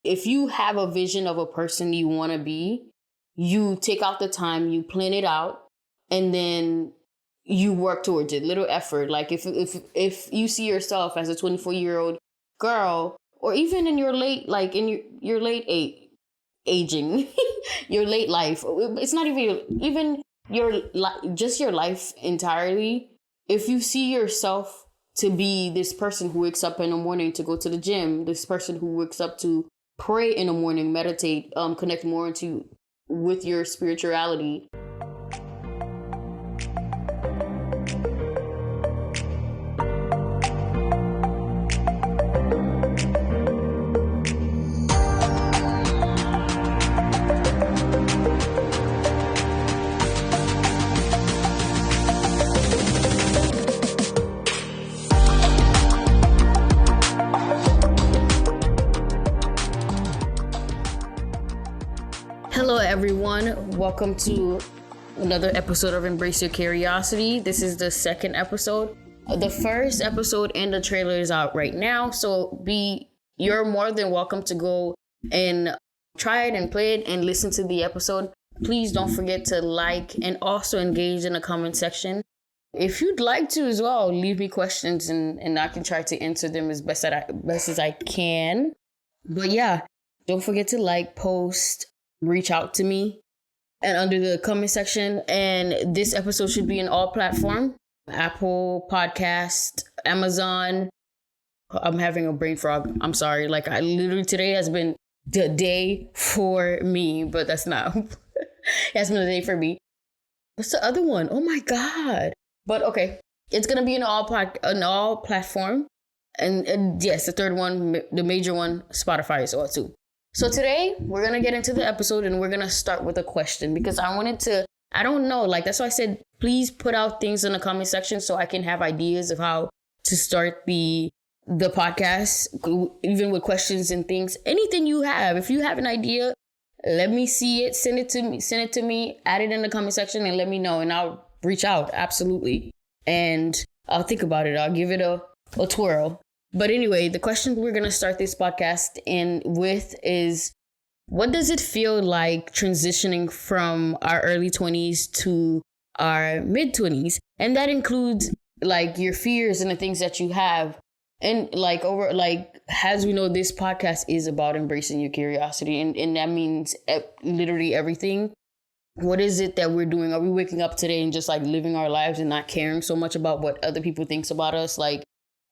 if you have a vision of a person you want to be, you take out the time, you plan it out, and then you work towards it. Little effort. Like if you see yourself as a 24-year-old girl, or even in your late, like in your late aging, your late life, it's not even your just your life entirely. If you see yourself to be this person who wakes up in the morning to go to the gym, this person who wakes up to pray in the morning, meditate, connect more with your spirituality. Hello, everyone. Welcome to another episode of Embrace Your Curiosity. This is the second episode. The first episode and the trailer is out right now. So you're more than welcome to go and try it and play it and listen to the episode. Please don't forget to like and also engage in the comment section. If you'd like to as well, leave me questions and I can try to answer them as best as I can. But yeah, don't forget to like, post, reach out to me and under the comment section. And this episode should be in all platforms: Apple Podcast, Amazon. I'm having a brain frog. I'm sorry. Like today has been the day for me, but that's not. That's been the day for me. What's the other one? Oh my God. But okay, it's gonna be in all platform. And yes, the third one, the major one, Spotify is all too. So today we're going to get into the episode and we're going to start with a question because I don't know, like that's why I said, please put out things in the comment section so I can have ideas of how to start the podcast, even with questions and things. Anything you have, if you have an idea, let me see it, send it to me, add it in the comment section and let me know and I'll reach out. Absolutely. And I'll think about it. I'll give it a twirl. But anyway, the question we're going to start this podcast with is, what does it feel like transitioning from our early 20s to our mid-20s? And that includes like your fears and the things that you have. And as we know, this podcast is about embracing your curiosity. And that means literally everything. What is it that we're doing? Are we waking up today and just like living our lives and not caring so much about what other people think about us? Like,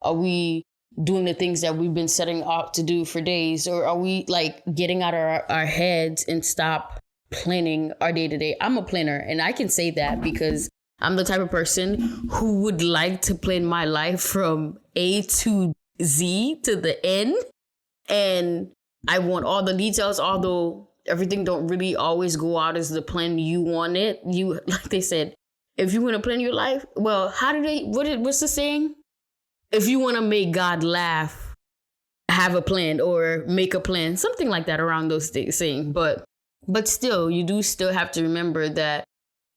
are we doing the things that we've been setting out to do for days? Or are we like getting out of our heads and stop planning our day to day? I'm a planner and I can say that because I'm the type of person who would like to plan my life from A to Z to the end. And I want all the details, although everything don't really always go out as the plan you want it. Like they said, if you want to plan your life, well, what's the saying? If you want to make God laugh, have a plan or make a plan, something like that around those things saying. But still, you do still have to remember that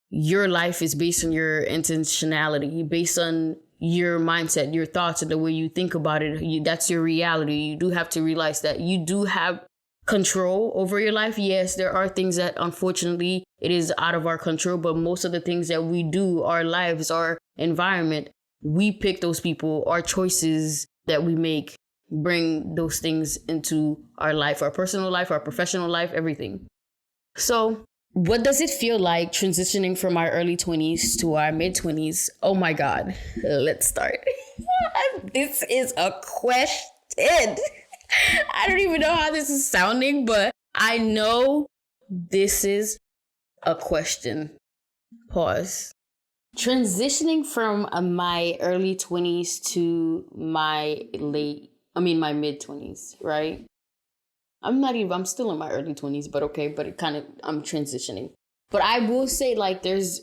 your life is based on your intentionality, based on your mindset, your thoughts, and the way you think about it. That's your reality. You do have to realize that you do have control over your life. Yes, there are things that unfortunately it is out of our control, but most of the things that we do, our lives, our environment, we pick those people. Our choices that we make bring those things into our life, our personal life, our professional life, everything. So what does it feel like transitioning from our early 20s to our mid-20s? Oh my God, let's start. This is a question. I don't even know how this is sounding, but I know this is a question. Pause. Transitioning from my early 20s to my mid-20s, right? I'm still in my early 20s, but okay, but I'm transitioning. But I will say there's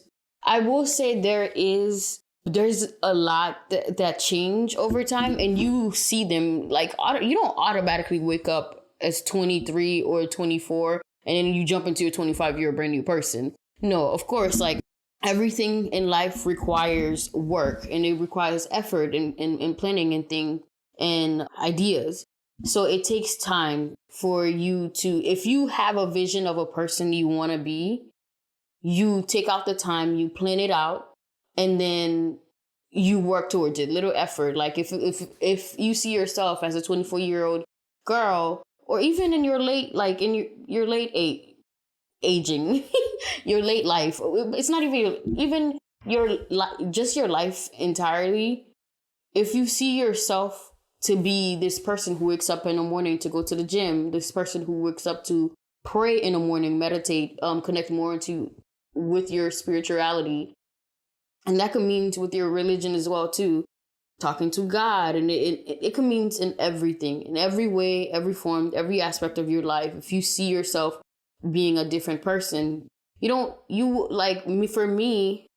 a lot that change over time, and you see them like, you don't automatically wake up as 23 or 24 and then you jump into a 25-year brand new person. No, of course, like everything in life requires work and it requires effort and planning and ideas. So it takes time for you to, if you have a vision of a person you want to be, you take out the time, you plan it out, and then you work towards it. Little effort. Like if you see yourself as a 24-year-old girl, or even in your late, like in your late aging, your late life. It's not even your just your life entirely. If you see yourself to be this person who wakes up in the morning to go to the gym, this person who wakes up to pray in the morning, meditate, connect more with your spirituality, and that could mean with your religion as well too, talking to God, and it could mean in everything, in every way, every form, every aspect of your life. If you see yourself being a different person, you like me. For me,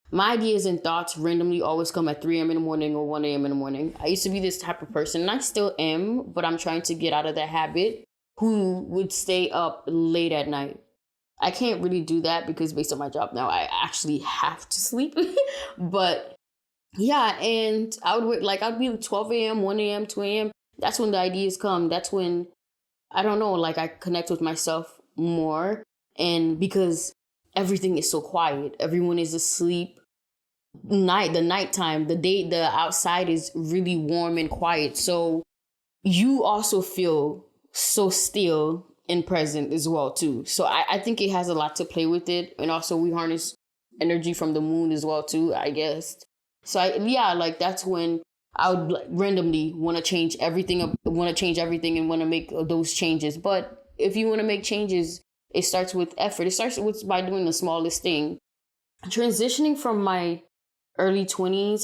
my ideas and thoughts randomly always come at 3 a.m. in the morning or 1 a.m. in the morning. I used to be this type of person, and I still am, but I'm trying to get out of that habit, who would stay up late at night. I can't really do that because based on my job now, I actually have to sleep. But yeah, and I'd be 12 a.m., 1 a.m., 2 a.m. That's when the ideas come. That's when, I don't know, like I connect with myself more. And because everything is so quiet, everyone is asleep. The nighttime, the outside is really warm and quiet. So you also feel so still and present as well too. So I think it has a lot to play with it. And also we harness energy from the moon as well too, I guess. So like that's when I would randomly want to change everything and want to make those changes. But if you want to make changes, it starts with effort. It starts with by doing the smallest thing. Transitioning from my early 20s,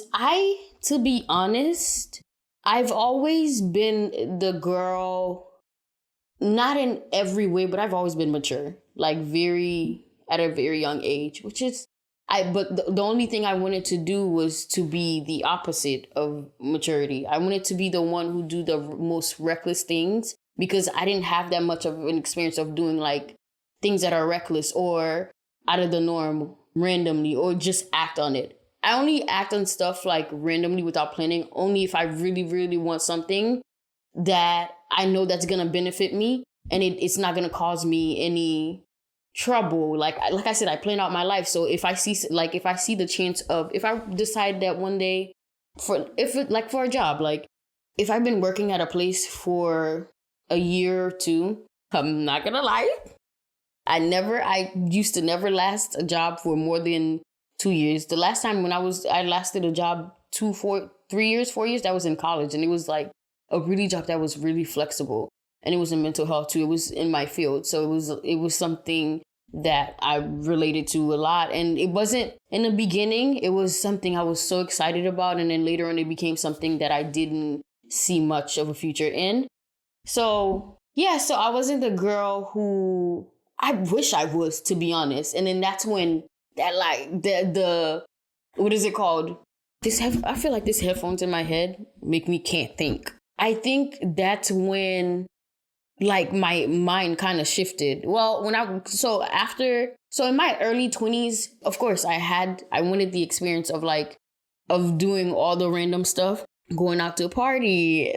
to be honest, I've always been the girl, not in every way, but I've always been mature, like at a very young age, which is, but the only thing I wanted to do was to be the opposite of maturity. I wanted to be the one who do the most reckless things, because I didn't have that much of an experience of doing like things that are reckless or out of the norm randomly, or just act on it. I only act on stuff like randomly without planning, only if I really, really want something that I know that's going to benefit me, and it's not going to cause me any trouble. Like I said, I plan out my life. So if I see the chance of, if I decide that one day for a job, like if I've been working at a place for a year or two, I'm not going to lie, I used to never last a job for more than 2 years. The last time I lasted a job 4 years, that was in college. And it was like a really job that was really flexible. And it was in mental health too. It was in my field. So it was something that I related to a lot. And it wasn't, in the beginning, it was something I was so excited about. And then later on, it became something that I didn't see much of a future in. So yeah, so I wasn't the girl who I wish I was, to be honest. And then that's when that, like, the what is it called? I feel like this headphones in my head make me can't think. I think that's when, like, my mind kind of shifted. Well, in my early 20s, of course, I wanted the experience of doing all the random stuff, going out to a party,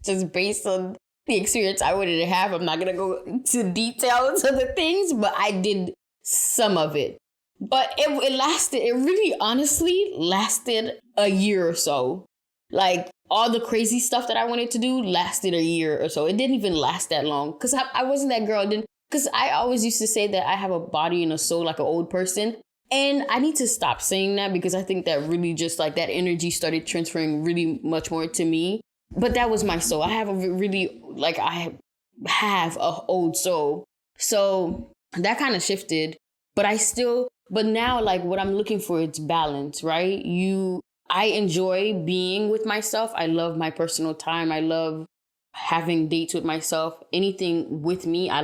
just based on the experience I wanted to have. I'm not going to go into details of the things, but I did some of it. But it really honestly lasted a year or so. Like, all the crazy stuff that I wanted to do lasted a year or so. It didn't even last that long, because I wasn't that girl. Because I always used to say that I have a body and a soul like an old person. And I need to stop saying that, because I think that really just like that energy started transferring really much more to me. But that was my soul. I have a old soul. So that kind of shifted. But now, like, what I'm looking for, it's balance, right? I enjoy being with myself. I love my personal time. I love having dates with myself. Anything with me, I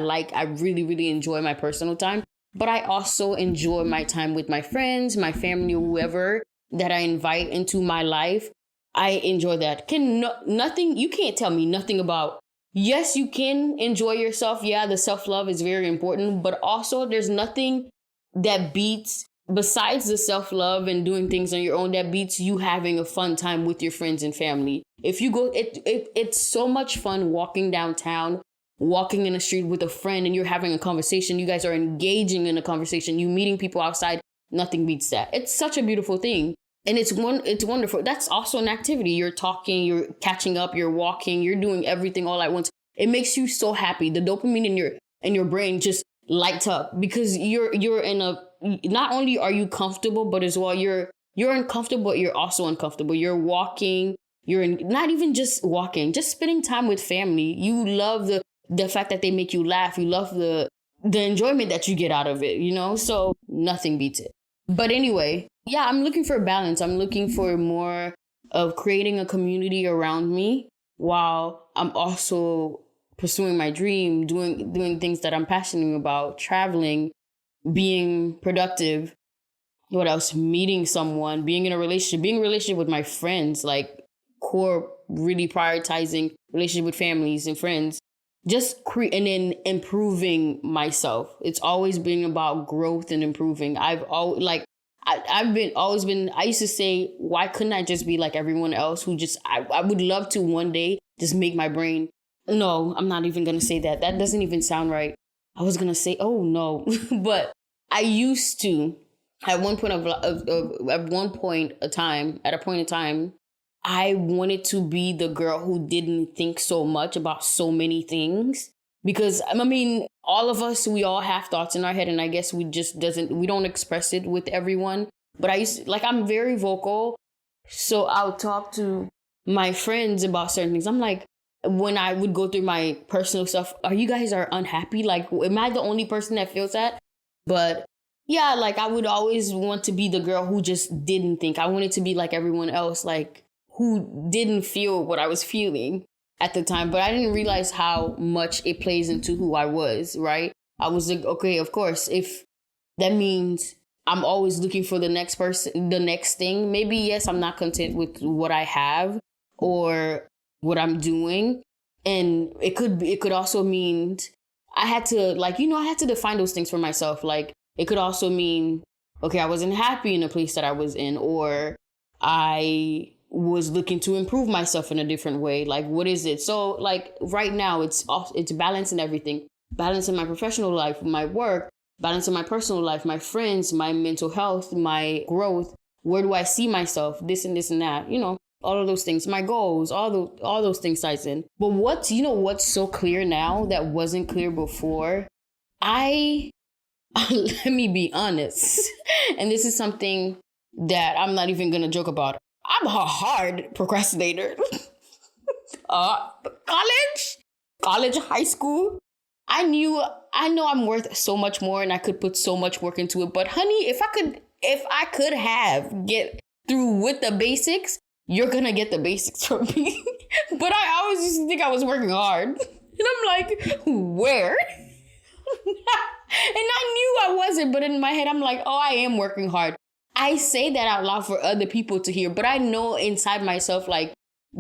really, really enjoy my personal time. But I also enjoy my time with my friends, my family, whoever that I invite into my life. I enjoy that. You can't tell me nothing about, yes, you can enjoy yourself. Yeah, the self-love is very important. But also, there's nothing that beats besides the self-love and doing things on your own, that beats you having a fun time with your friends and family. If you go, it's so much fun walking downtown, walking in the street with a friend, and you're having a conversation. You guys are engaging in a conversation. You meeting people outside. Nothing beats that. It's such a beautiful thing. And it's wonderful. That's also an activity. You're talking, you're catching up, you're walking, you're doing everything all at once. It makes you so happy. The dopamine in your brain just lights up because you're in a, not only are you comfortable, but as well you're uncomfortable, but you're also uncomfortable. You're walking, not even just walking, just spending time with family. You love the fact that they make you laugh. You love the enjoyment that you get out of it, so nothing beats it. But anyway, yeah, I'm looking for balance. I'm looking for more of creating a community around me while I'm also pursuing my dream, doing things that I'm passionate about, traveling, being productive. What else? Meeting someone, being in a relationship with my friends, like core, really prioritizing relationship with families and friends. And then improving myself. It's always been about growth and improving. I used to say, why couldn't I just be like everyone else who I would love to one day just make my brain. No, I'm not even going to say that. That doesn't even sound right. I was going to say, oh no, but I used to, at one point in time, I wanted to be the girl who didn't think so much about so many things. Because, I mean, all of us, we all have thoughts in our head. And I guess we don't express it with everyone. But I'm very vocal. So I'll talk to my friends about certain things. I'm like, when I would go through my personal stuff, you guys are unhappy? Like, am I the only person that feels that? But yeah, like I would always want to be the girl who just didn't think. I wanted to be like everyone else, like who didn't feel what I was feeling at the time. But I didn't realize how much it plays into who I was, right? I was like, okay, of course, if that means I'm always looking for the next person, the next thing, maybe, yes, I'm not content with what I have or what I'm doing. And it could also mean I had to define those things for myself. Like, it could also mean, okay, I wasn't happy in the place that I was in, or I was looking to improve myself in a different way. Like, what is it? So like right now it's balance in everything. Balance in my professional life, my work, balance in my personal life, my friends, my mental health, my growth. Where do I see myself? This and this and that, all of those things, my goals, all those things ties in. But what's so clear now that wasn't clear before? Let me be honest. And this is something that I'm not even going to joke about. I'm a hard procrastinator. College, high school. I know I'm worth so much more and I could put so much work into it. But honey, if I could get through with the basics, you're going to get the basics from me. But I always used to think I was working hard. And I'm like, where? And I knew I wasn't, but in my head, I'm like, oh, I am working hard. I say that out loud for other people to hear, but I know inside myself, like,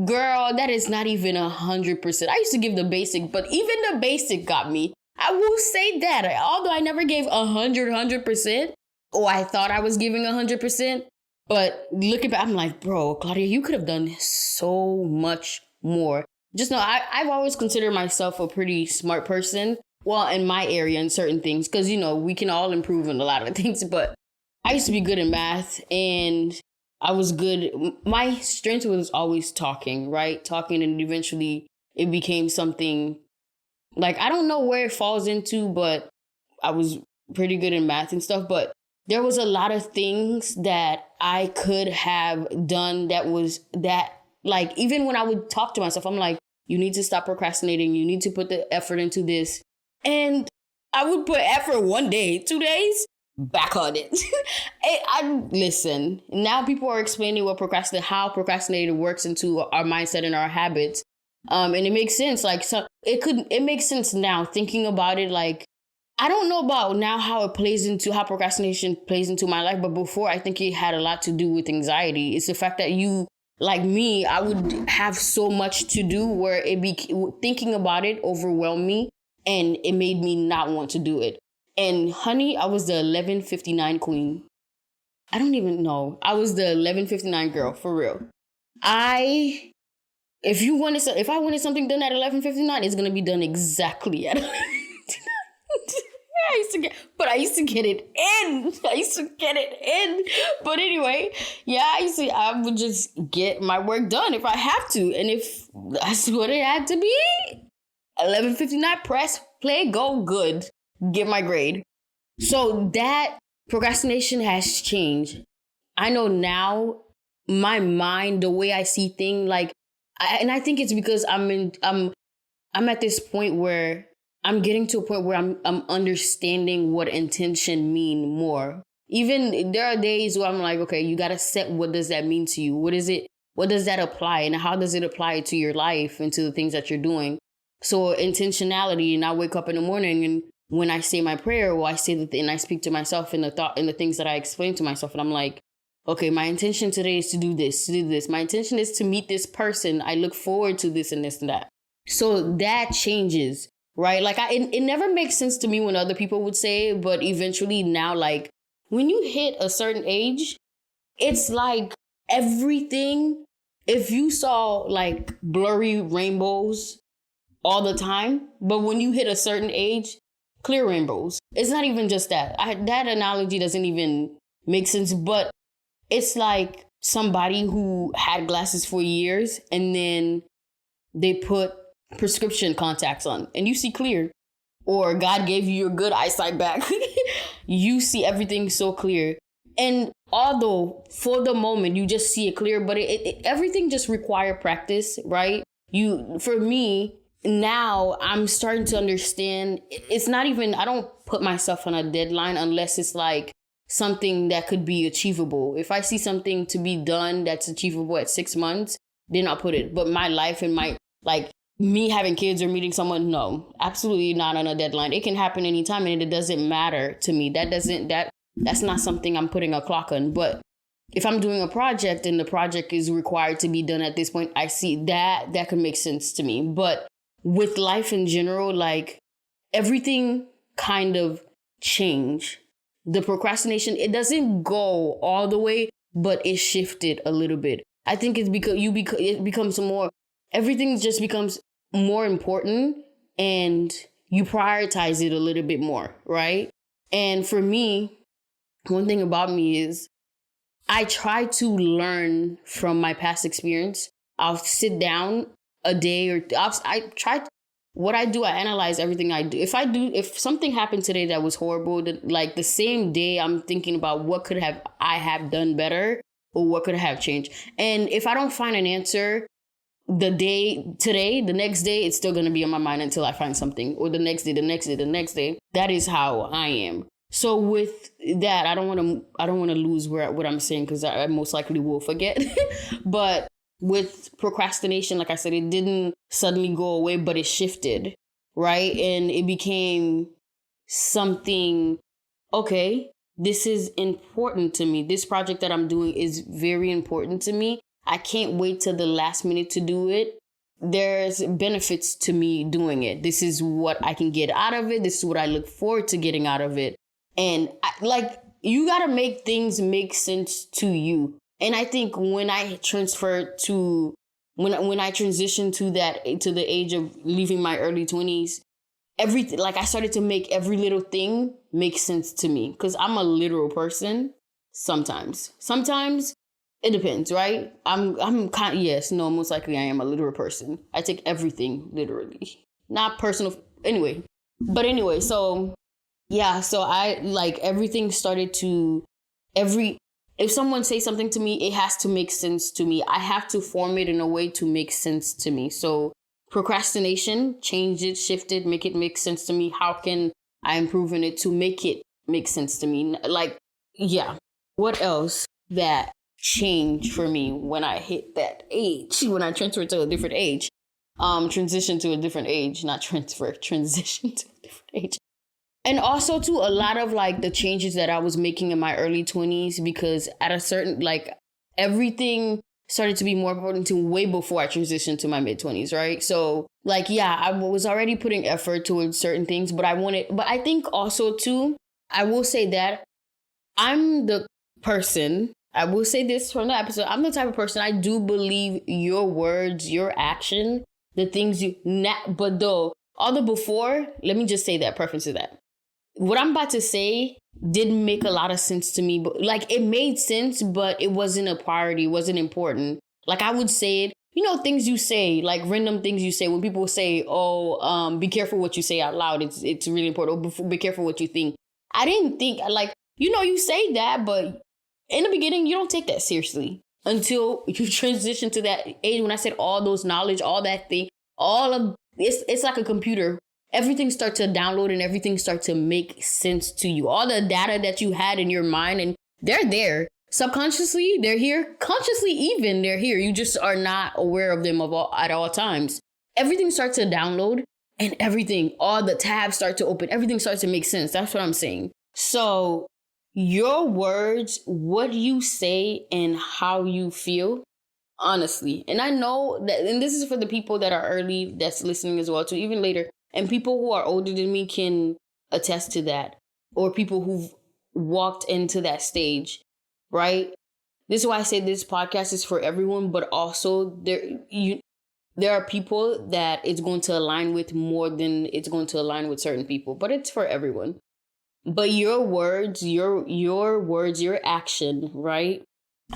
girl, that is not even 100%. I used to give the basic, but even the basic got me. I will say that, although I never gave 100%, or I thought I was giving 100%, but looking back, I'm like, bro, Claudia, you could have done so much more. Just know, I've always considered myself a pretty smart person. Well, in my area, in certain things, because, we can all improve in a lot of things. But I used to be good in math and I was good. My strength was always talking, right? Talking, and eventually it became something like, I don't know where it falls into, but I was pretty good in math and stuff. But there was a lot of things that I could have done like, even when I would talk to myself, I'm like, you need to stop procrastinating. You need to put the effort into this. And I would put effort 1 day, 2 days, back on it. Listen, now people are explaining how procrastinating works into our mindset and our habits. And it makes sense. Like, so it makes sense now thinking about it. Like, I don't know about now how procrastination plays into my life. But before, I think it had a lot to do with anxiety. It's the fact that like me, I would have so much to do where thinking about it overwhelmed me. And it made me not want to do it. And honey, I was the 11:59 queen. I don't even know. I was the 11:59 girl, for real. If I wanted something done at 11:59, it's gonna be done exactly at 11:59. I used to get it in. But anyway, yeah, I would just get my work done if I have to. And if that's what it had to be, 11:59, press play, go, good. Get my grade. So that procrastination has changed. I know now my mind, the way I see things, like, and I think it's because I'm at this point where I'm getting to a point where I'm understanding what intention mean more. Even there are days where I'm like, okay, you got to set, what does that mean to you? What is it? What does that apply? And how does it apply to your life and to the things that you're doing? So intentionality, and I wake up in the morning, and when I say my prayer, well, I say the thing, and I speak to myself in the thought and the things that I explain to myself. And I'm like, okay, my intention today is to do this. My intention is to meet this person. I look forward to this and this and that. So that changes. Right? Like, it never makes sense to me when other people would say it, but eventually now, like, when you hit a certain age, it's like everything, if you saw like blurry rainbows all the time, but when you hit a certain age, clear rainbows. It's not even just that. That analogy doesn't even make sense, but it's like somebody who had glasses for years and then they put prescription contacts on and you see clear, or God gave you your good eyesight back. You see everything so clear. And although for the moment you just see it clear, but everything just require practice, right? For me now, I'm starting to understand. It's not even, I don't put myself on a deadline unless it's like something that could be achievable. If I see something to be done that's achievable at 6 months, then I'll put it. But my life and my, like, me having kids or meeting someone, no, absolutely not on a deadline. It can happen anytime and it doesn't matter to me. That's not something I'm putting a clock on. But if I'm doing a project and the project is required to be done at this point, I see that could make sense to me. But with life in general, like, everything kind of change. The procrastination, it doesn't go all the way, but it shifted a little bit. I think it's because it becomes more, everything just becomes more important and you prioritize it a little bit more, right? And for me, one thing about me is I try to learn from my past experience. I'll sit down a day or what I do, I analyze everything I do. If something happened today that was horrible, like the same day I'm thinking about what I have done better or what could have changed. And if I don't find an answer the next day, it's still going to be on my mind until I find something, or the next day. That is how I am. So with that, I don't want to lose what I'm saying, because I most likely will forget. But with procrastination, like I said, it didn't suddenly go away, but it shifted, right? And it became something, okay, this is important to me. This project that I'm doing is very important to me. I can't wait till the last minute to do it. There's benefits to me doing it. This is what I can get out of it. This is what I look forward to getting out of it. And you got to make things make sense to you. And I think when I transitioned to the age of leaving my early 20s, everything, like, I started to make every little thing make sense to me, because I'm a literal person. Sometimes it depends, right? Most likely I am a literal person. I take everything literally, not personal. Anyway, so yeah, so I, like, everything started to, if someone says something to me, it has to make sense to me. I have to form it in a way to make sense to me. So procrastination, change it, shift it, make it make sense to me. How can I improve in it to make it make sense to me? Like, yeah. What else that changed for me when I hit that age, when I transferred to a different age? Transition to a different age, not transfer, transition to a different age. And also, too, a lot of, like, the changes that I was making in my early 20s, because at a certain, like, everything started to be more important to way before I transitioned to my mid-20s, right? So, like, yeah, I was already putting effort towards certain things, but I think also, too, I will say that I'm the person. I will say this from the episode. I'm the type of person, I do believe your words, your action, the things you, not, but though, all the before, let me just say that, preference to that. What I'm about to say didn't make a lot of sense to me, but like it made sense, but it wasn't a priority, it wasn't important. Like I would say it, things you say, like random things you say when people say, oh, be careful what you say out loud. It's really important. Or be careful what you think. I didn't think like, you say that, but in the beginning, you don't take that seriously until you transition to that age. When I said all those knowledge, all that thing, all of it's like a computer. Everything starts to download and everything starts to make sense to you. All the data that you had in your mind, and they're there. Subconsciously, they're here. Consciously, even they're here. You just are not aware of them at all times. Everything starts to download and everything, all the tabs start to open. Everything starts to make sense. That's what I'm saying. So your words, what you say and how you feel, honestly. And I know that, and this is for the people that are early that's listening as well, too, even later. And people who are older than me can attest to that, or people who've walked into that stage, right? This is why I say this podcast is for everyone, but also there are people that it's going to align with more than it's going to align with certain people, but it's for everyone. But your words, your words, your action, right?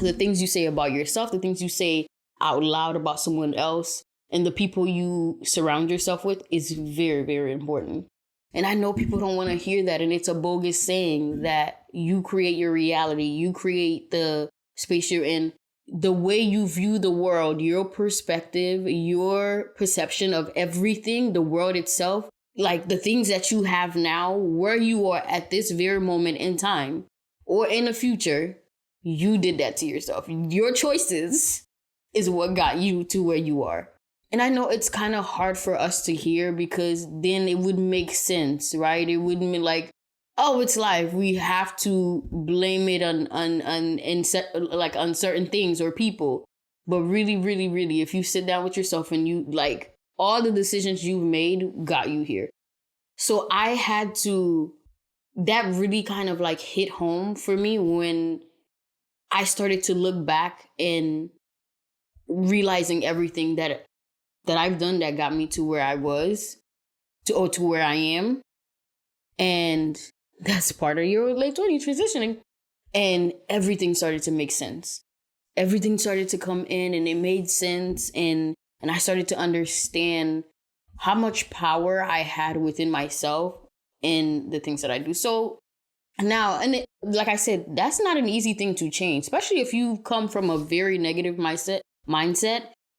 The things you say about yourself, the things you say out loud about someone else, and the people you surround yourself with is very, very important. And I know people don't want to hear that. And it's a bogus saying that you create your reality. You create the space you're in. The way you view the world, your perspective, your perception of everything, the world itself, like the things that you have now, where you are at this very moment in time or in the future, you did that to yourself. Your choices is what got you to where you are. And I know it's kind of hard for us to hear because then it would make sense, right? It wouldn't be like, oh, it's life. We have to blame it on certain things or people. But really, really, really, if you sit down with yourself and you like all the decisions you've made got you here. So I had to, that really kind of like hit home for me when I started to look back and realizing everything that I've done that got me to where I was, to where I am. And that's part of your late 20s transitioning. And everything started to make sense. Everything started to come in and it made sense. And I started to understand how much power I had within myself in the things that I do. So now, and like I said, that's not an easy thing to change, especially if you come from a very negative mindset.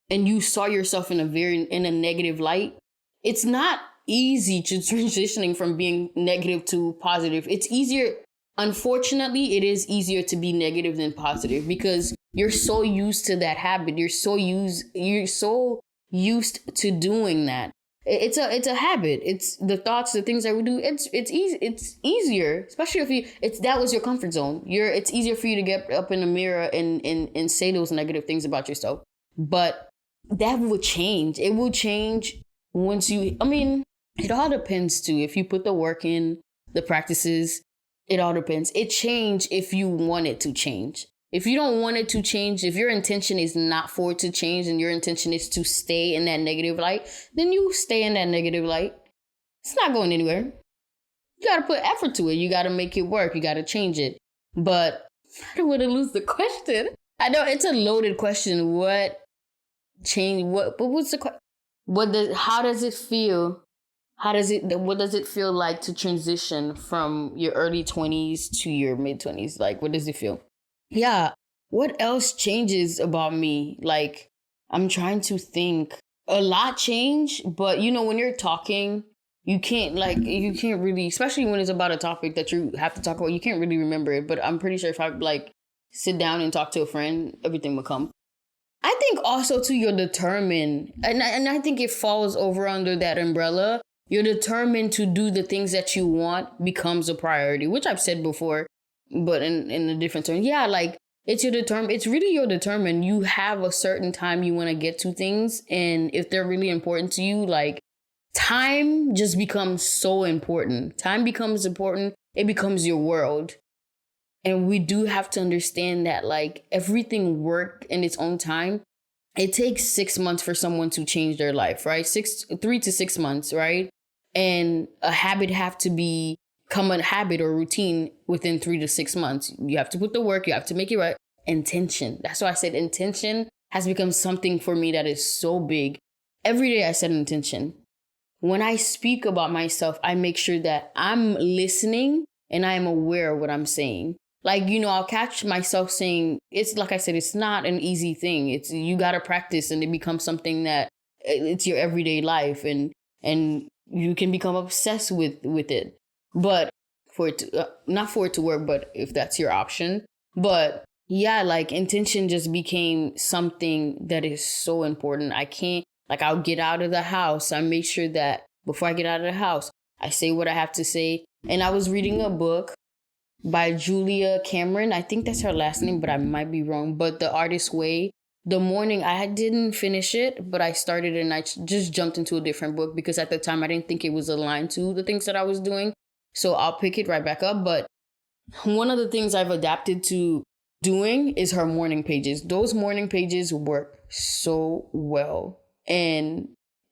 And you saw yourself in a negative light. It's not easy to transitioning from being negative to positive. It's easier. Unfortunately, it is easier to be negative than positive because you're so used to that habit. You're so used to doing that. It's a habit. It's the thoughts, the things that we do. It's easy. It's easier, especially if that was your comfort zone. It's easier for you to get up in the mirror and say those negative things about yourself. But that will change. It will change once it all depends too. If you put the work in, the practices, it all depends. It change if you want it to change. If you don't want it to change, if your intention is not for it to change and your intention is to stay in that negative light, then you stay in that negative light. It's not going anywhere. You got to put effort to it. You got to make it work. You got to change it. But I don't want to lose the question. I know it's a loaded question. What change? But what's the question? How does it feel? What does it feel like to transition from your early 20s to your mid-20s? Like, what does it feel? Yeah. What else changes about me? Like, I'm trying to think. A lot change, but when you're talking, you can't really, especially when it's about a topic that you have to talk about, you can't really remember it. But I'm pretty sure if I sit down and talk to a friend, everything will come. I think also too, you're determined, and I think it falls over under that umbrella. You're determined to do the things that you want becomes a priority, which I've said before, but in a different term. Yeah, like it's really you're determined. You have a certain time you want to get to things, and if they're really important to you, like time just becomes so important. Time becomes important. It becomes your world. And we do have to understand that like everything worked in its own time. It takes 6 months for someone to change their life, right? 3 to 6 months, right? And a habit have to become a habit or routine within 3 to 6 months. You have to put the work, you have to make it right. Intention. That's why I said intention has become something for me that is so big. Every day I set an intention. When I speak about myself, I make sure that I'm listening and I am aware of what I'm saying. Like, I'll catch myself saying, it's like I said, it's not an easy thing. It's, you got to practice and it becomes something that it's your everyday life and you can become obsessed with it. But for it to, not for it to work, but if that's your option. But yeah, like intention just became something that is so important. I can't, like, I'll get out of the house. I make sure that before I get out of the house, I say what I have to say. And I was reading a book by Julia Cameron. I think that's her last name, but I might be wrong. But The Artist's Way. The morning, I didn't finish it, but I started and I just jumped into a different book because at the time I didn't think it was aligned to the things that I was doing. So I'll pick it right back up. But one of the things I've adapted to doing is her morning pages. Those morning pages work so well. And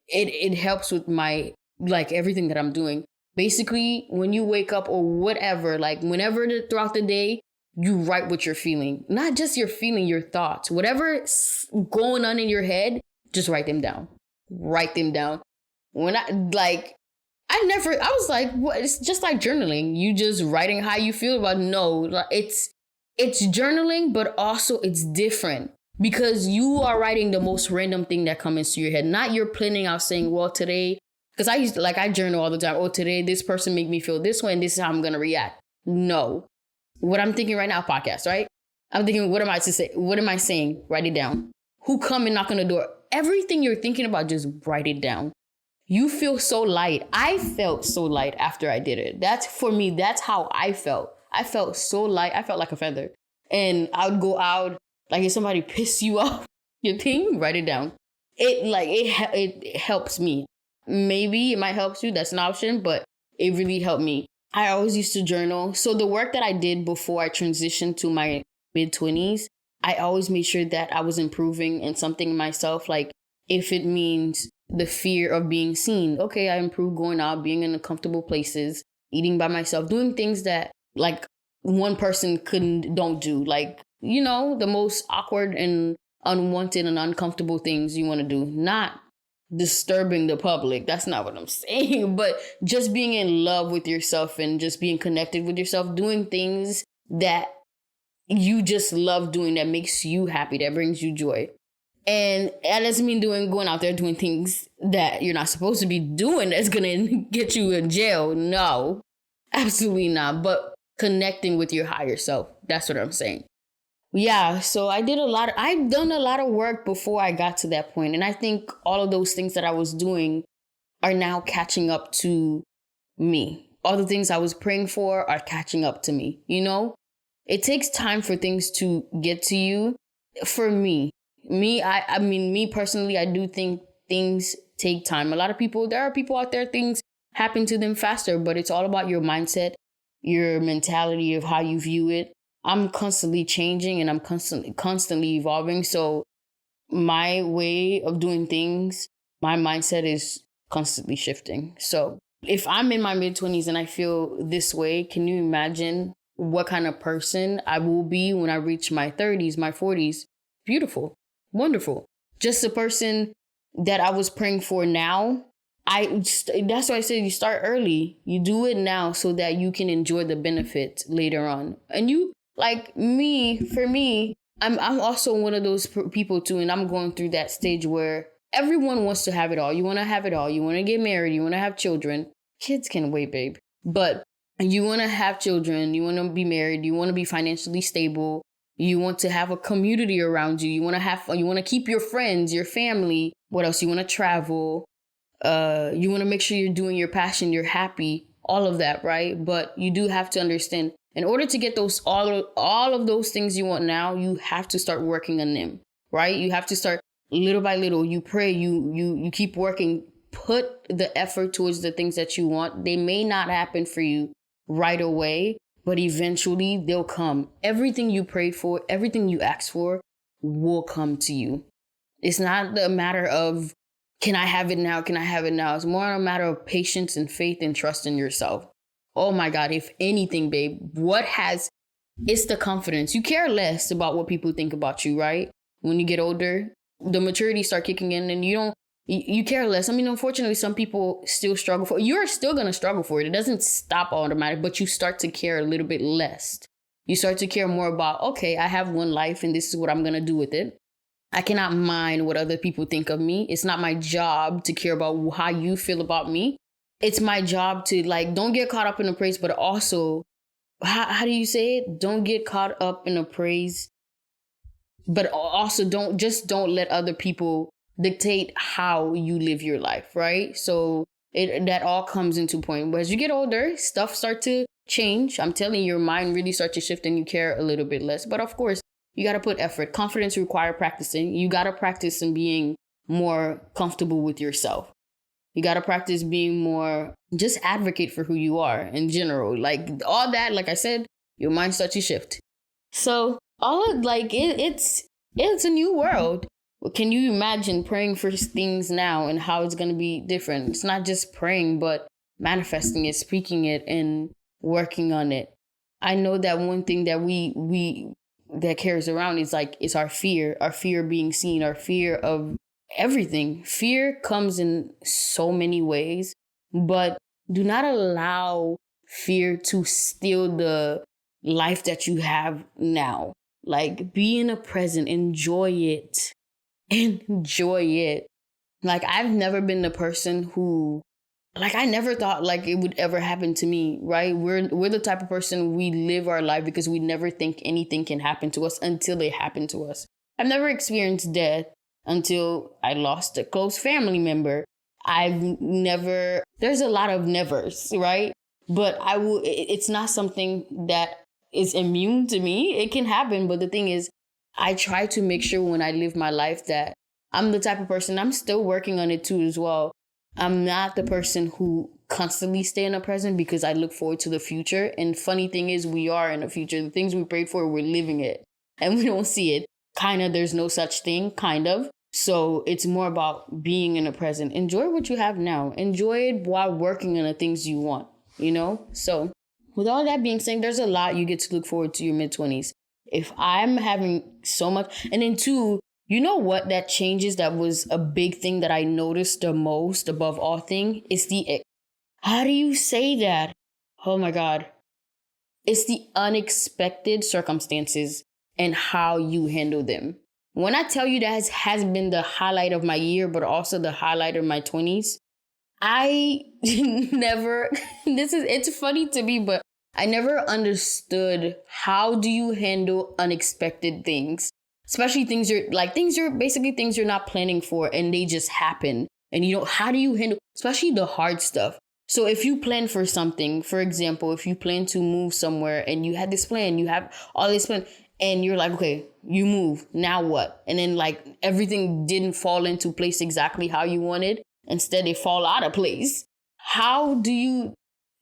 it helps with my, like, everything that I'm doing. Basically, when you wake up or whatever, like whenever throughout the day, you write what you're feeling. Not just your feeling, your thoughts. Whatever's going on in your head, just write them down. Write them down. When I was like, what? It's just like journaling. You just writing how you feel about. No, it's journaling, but also it's different. Because you are writing the most random thing that comes into your head. Not you're planning out saying, well, today, because I journal all the time. Oh, today this person made me feel this way and this is how I'm going to react. No. What I'm thinking right now, podcast, right? I'm thinking, what am I to say? What am I saying? Write it down. Who come and knock on the door? Everything you're thinking about, just write it down. You feel so light. I felt so light after I did it. That's for me. That's how I felt. I felt so light. I felt like a feather. And I would go out. Like if somebody piss you off, your thing, write it down. It helps me. Maybe it might help you. That's an option, but it really helped me. I always used to journal. So the work that I did before I transitioned to my mid-20s, I always made sure that I was improving in something in myself. Like if it means the fear of being seen. Okay, I improved going out, being in uncomfortable places, eating by myself, doing things that like one person don't do. Like, the most awkward and unwanted and uncomfortable things you want to do. Not disturbing the public. That's not what I'm saying. But just being in love with yourself and just being connected with yourself, doing things that you just love doing, that makes you happy, that brings you joy. And that doesn't mean going out there doing things that you're not supposed to be doing that's going to get you in jail. No, absolutely not. But connecting with your higher self. That's what I'm saying. Yeah, so I've done a lot of work before I got to that point. And I think all of those things that I was doing are now catching up to me. All the things I was praying for are catching up to me. It takes time for things to get to you. For me, me personally, I do think things take time. There are people out there, things happen to them faster, but it's all about your mindset, your mentality of how you view it. I'm constantly changing and I'm constantly evolving. So my way of doing things, my mindset is constantly shifting. So if I'm in my mid-20s and I feel this way, can you imagine what kind of person I will be when I reach my 30s, my 40s? Beautiful, wonderful. Just the person that I was praying for now. That's why I said you start early. You do it now so that you can enjoy the benefits later on. And for me, I'm also one of those people too, and I'm going through that stage where everyone wants to have it all. You want to have it all. You want to get married. You want to have children. Kids can wait, babe. But you want to have children. You want to be married. You want to be financially stable. You want to have a community around you. You want to keep your friends, your family. What else? You want to travel. You want to make sure you're doing your passion. You're happy. All of that, right? But you do have to understand, in order to get those all of those things you want now, you have to start working on them, right? You have to start little by little. You pray, you keep working, put the effort towards the things that you want. They may not happen for you right away, but eventually they'll come. Everything you prayed for, everything you asked for will come to you. It's not a matter of, can I have it now? Can I have it now? It's more a matter of patience and faith and trust in yourself. Oh my God, if anything, babe, it's the confidence. You care less about what people think about you, right? When you get older, the maturity start kicking in and you care less. I mean, unfortunately, some people still struggle for it. You're still going to struggle for it. It doesn't stop automatic, but you start to care a little bit less. You start to care more about, okay, I have one life and this is what I'm going to do with it. I cannot mind what other people think of me. It's not my job to care about how you feel about me. It's my job to don't get caught up in the praise, but also, how do you say it? Don't get caught up in the praise, but also don't let other people dictate how you live your life, right? So that all comes into point. But as you get older, stuff start to change. I'm telling you, your mind really starts to shift and you care a little bit less. But of course, you got to put effort. Confidence requires practicing. You got to practice in being more comfortable with yourself. You got to practice being more, just advocate for who you are in general. All that, like I said, your mind starts to shift. So all of it's a new world. Can you imagine praying for things now and how it's going to be different? It's not just praying, but manifesting it, speaking it, and working on it. I know that one thing that we that carries around is our fear of being seen, our fear of everything. Fear comes in so many ways, but do not allow fear to steal the life that you have now. Be in the present, enjoy it. Enjoy it. I've never been the person who, I never thought it would ever happen to me, right? We're the type of person, we live our life because we never think anything can happen to us until it happened to us. I've never experienced death until I lost a close family member. There's a lot of nevers, right? But it's not something that is immune to me. It can happen. But the thing is, I try to make sure when I live my life that I'm the type of person, I'm still working on it too as well. I'm not the person who constantly stay in the present because I look forward to the future. And funny thing is, we are in the future. The things we prayed for, we're living it and we don't see it. There's no such thing, kind of. So it's more about being in the present. Enjoy what you have now. Enjoy it while working on the things you want, So with all that being said, there's a lot you get to look forward to your mid-20s. If I'm having so much, and then two, you know what that changes, that was a big thing that I noticed the most above all thing, is how do you say that? Oh my God. It's the unexpected circumstances and how you handle them. When I tell you that has been the highlight of my year, but also the highlight of my 20s, I never, it's funny to me, but I never understood how do you handle unexpected things, especially things you're not planning for and they just happen. And how do you handle, especially the hard stuff? So if you plan for something, for example, if you plan to move somewhere and you had this plan, you have all this plan and you're like, okay, you move, now what? And then everything didn't fall into place exactly how you wanted. Instead, they fall out of place. How do you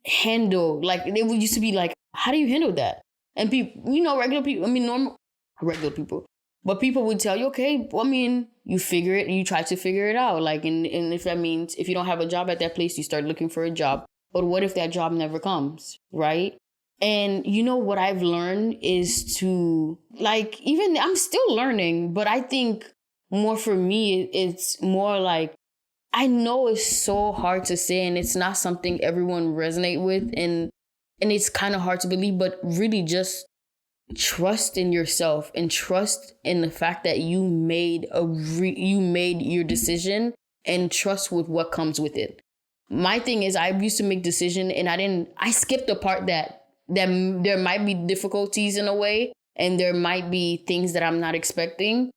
handle, it would used to be how do you handle that? And people, regular people, normal regular people, but people would tell you, okay, well, you figure it, you try to figure it out. And if that means, if you don't have a job at that place, you start looking for a job. But what if that job never comes, right? And what I've learned is to even I'm still learning, but I think more for me, it's more I know it's so hard to say and it's not something everyone resonate with and it's kind of hard to believe, but really just trust in yourself and trust in the fact that you made your decision and trust with what comes with it. My thing is, I used to make decision and I skipped the part that there might be difficulties in a way and there might be things that I'm not expecting.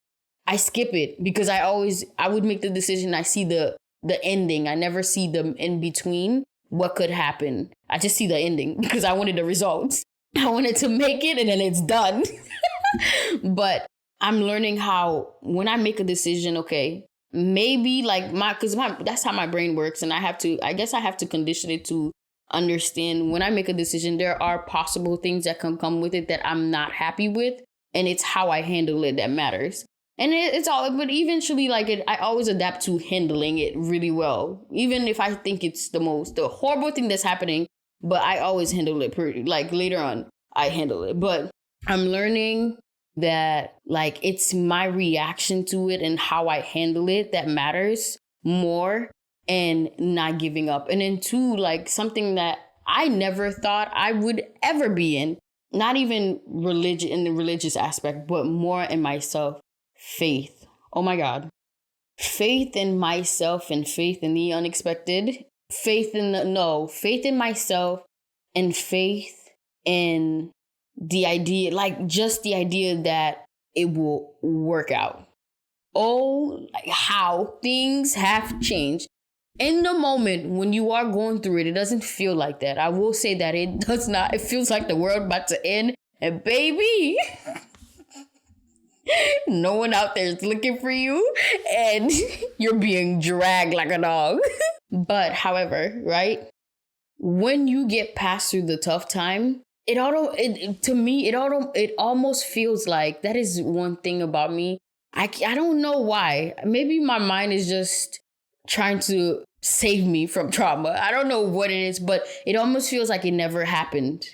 I skip it because I would make the decision. I see the ending. I never see the in between what could happen. I just see the ending because I wanted the results. I wanted to make it and then it's done. But I'm learning how when I make a decision, okay, maybe that's how my brain works. And I guess I have to condition it to understand when I make a decision, there are possible things that can come with it that I'm not happy with. And it's how I handle it that matters. And it's all, but eventually, like I always adapt to handling it really well. Even if I think it's the horrible thing that's happening, but I always handle it pretty, like later on, I handle it. But I'm learning that like it's my reaction to it and how I handle it that matters more, and not giving up. And then two, like something that I never thought I would ever be in, not even religion in the religious aspect, but more in myself, faith. Oh my God. Faith in myself and faith in the unexpected. Faith in myself and faith in the idea, like just the idea that it will work out. Oh, like how things have changed. In the moment when you are going through it, it doesn't feel like that. I will say that it does not. It feels like the world about to end. And baby, no one out there is looking for you and you're being dragged like a dog. But however, right, when you get past through the tough time, it almost feels like that is one thing about me. I don't know why. Maybe my mind is just trying to save me from trauma. I don't know what it is, but it almost feels like it never happened.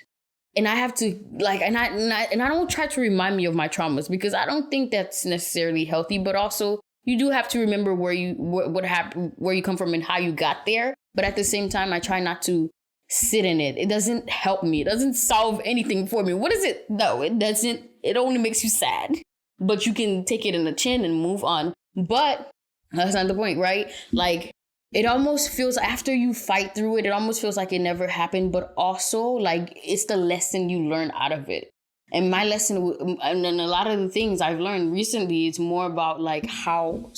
And I have to like, and I don't try to remind me of my traumas because I don't think that's necessarily healthy. But also, you do have to remember what happened, where you come from, and how you got there. But at the same time, I try not to sit in it. It doesn't help me. It doesn't solve anything for me. What is it? No, it doesn't. It only makes you sad. But you can take it in the chin and move on. But that's not the point, right? Like, it almost feels, after you fight through it, it almost feels like it never happened. But also, like, it's the lesson you learn out of it. And my lesson, and then a lot of the things I've learned recently, it's more about, like, how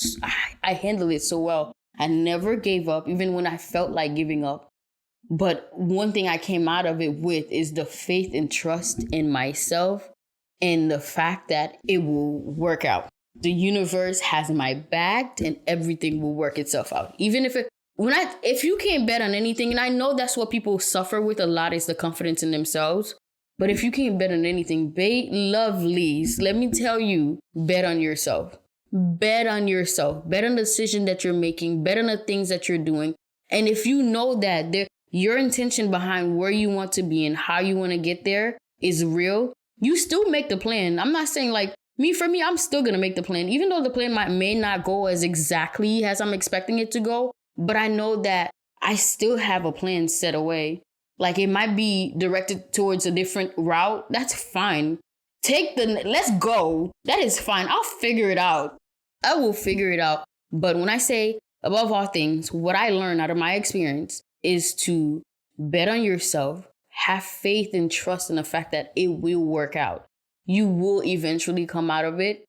I handle it so well. I never gave up, even when I felt like giving up. But one thing I came out of it with is the faith and trust in myself and the fact that it will work out. The universe has my back and everything will work itself out. Even if you can't bet on anything, and I know that's what people suffer with a lot, is the confidence in themselves. But if you can't bet on anything, lovelies, let me tell you, bet on yourself. Bet on yourself. Bet on the decision that you're making. Bet on the things that you're doing. And if you know that your intention behind where you want to be and how you want to get there is real, you still make the plan. I'm not saying like, for me, I'm still going to make the plan, even though the plan may not go as exactly as I'm expecting it to go. But I know that I still have a plan set away. Like, it might be directed towards a different route. That's fine. Let's go. That is fine. I'll figure it out. I will figure it out. But when I say, above all things, what I learned out of my experience is to bet on yourself, have faith and trust in the fact that it will work out. You will eventually come out of it.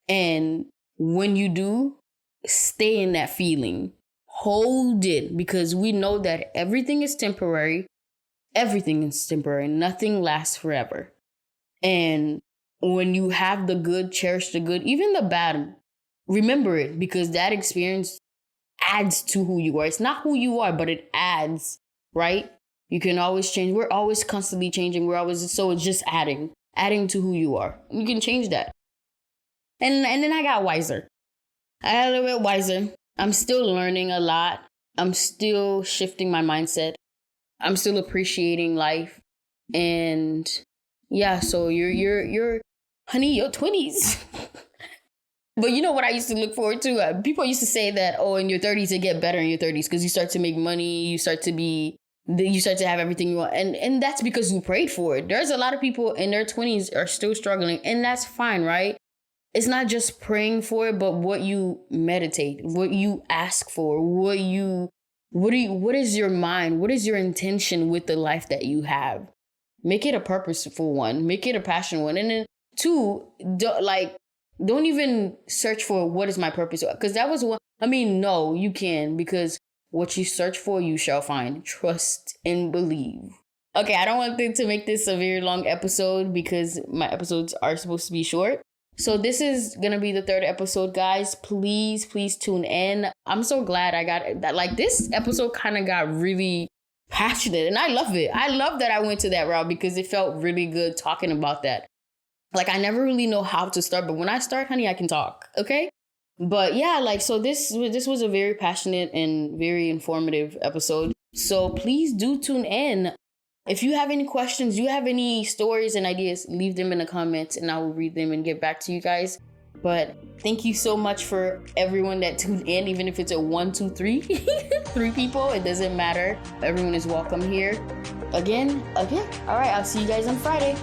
And when you do, stay in that feeling. Hold it, because we know that everything is temporary. Everything is temporary. Nothing lasts forever. And when you have the good, cherish the good, even the bad, remember it, because that experience adds to who you are. It's not who you are, but it adds, right? You can always change. We're always constantly changing. So it's just adding to who you are. You can change that. And then I got wiser. I got a little bit wiser. I'm still learning a lot. I'm still shifting my mindset. I'm still appreciating life. And yeah, so you're honey, your 20s. But you know what I used to look forward to? People used to say that, oh, in your 30s, it get better in your 30s because you start to make money, you start to have everything you want. And that's because you prayed for it. There's a lot of people in their 20s are still struggling, and that's fine, right? It's not just praying for it, but what you meditate, what you ask for, what is your mind? What is your intention with the life that you have? Make it a purposeful one. Make it a passionate one. And then two, don't even search for what is my purpose. Because that was no, you can, because what you search for, you shall find. Trust and believe. Okay, I don't want to make this a very long episode because my episodes are supposed to be short. So this is going to be the third episode, guys. Please tune in. I'm so glad I got that. Like, this episode kind of got really passionate, and I love it. I love that I went to that route because it felt really good talking about that. Like, I never really know how to start, but when I start, honey, I can talk. Okay. But yeah, like, so this was a very passionate and very informative episode. So please do tune in. If you have any questions, you have any stories and ideas, leave them in the comments and I will read them and get back to you guys. But thank you so much for everyone that tuned in, even if it's a 1, 2, 3, 3 people, it doesn't matter. Everyone is welcome here. Again. All right, I'll see you guys on Friday.